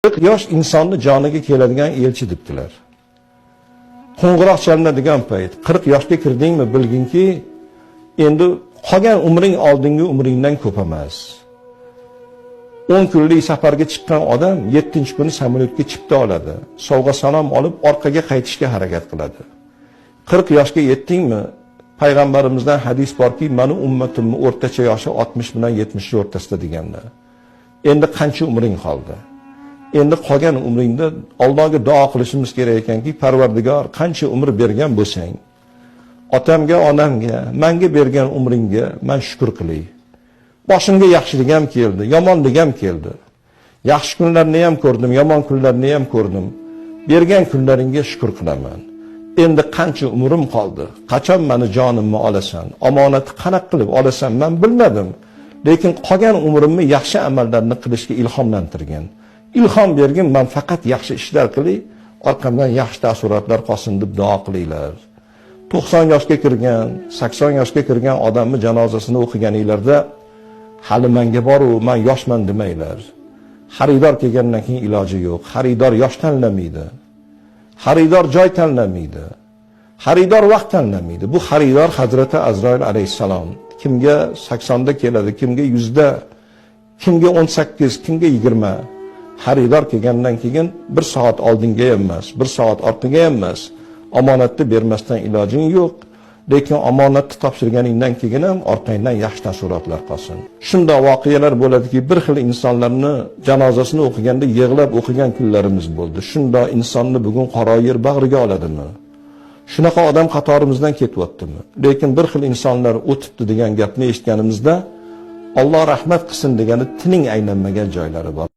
40 yosh insonni joniga keladigan elchi debdilar. Qo'ng'iroq chalinadigan payt 40 yoshga kirdingmi bilginki, endi qolgan umring oldingi umringdan ko'p emas. 10 kunlik safarga chiqqan odam 7-kuni samolyotga chipta oladi. Sovg'a salom olib orqaga qaytishga harakat qiladi. 40 yoshga yetdingmi? Payg'ambarimizdan hadis borki, meni ummatimni o'rtacha yoshi 60 bilan 70 o'rtasida deganlar. Endi qancha umring qoldi? Endi qolgan umringda Allohga duo qilishimiz kerak ekanki, Parvardigor qancha umr bergan bo'lsang, otamga, onamga, menga bergan umringga men shukr qilay. Boshimga yaxshilik ham keldi, yomonlik ham keldi. Yaxshi kunlarni ham ko'rdim, yomon kunlarni ham ko'rdim. Bergan kunlaringga shukr qilaman. Endi qancha umrim qoldi? Qachon meni jonimni olasan? Omonatni qanaq qilib olasan men bilmadim. Lekin qolgan umrimni yaxshi amallarni qilishga ilhomlantirgan. İlhom bergin, men faqat yaxshi ishlar qilay, orqamdan yaxshi taassurotlar qolsin deb duo qilinglar. 90 yoshga kirgan, 80 yoshga kirgan odamni janozasini o'qiganinglarda hali menga boru, men yoshman demanglar. Xaridor kelgandan keyin iloji yo'q. Xaridor yosh tanlamaydi. Xaridor joy tanlamaydi. Xaridor vaqt tanlamaydi. Bu xaridor Hazrati Azroil alayhisalom. Kimga 80 da keladi, kimga 100 da, kimga 18, kimga 20. Xaridor kelgandan keyin 1 soat oldinga emas, 1 soat orqaga emas. Omonatni bermasdan ilojing yo'q. Lekin omonatni topshirganingdan keyin ham orqangdan yaxshi taassurotlar qolsin. Shunda voqealar bo'ladiki, bir xil insonlarni janozasini o'qiganda yig'lab o'qigan kunlarimiz bo'ldi. Shunda insonni bugun qaro yer bag'riga oladimi? Shunaqa odam qatorimizdan ketyaptimi? Lekin bir xil insonlar o'tibdi degan gapni eshitganimizda Alloh rahmat qilsin degani tining aylanmagan joylari bor.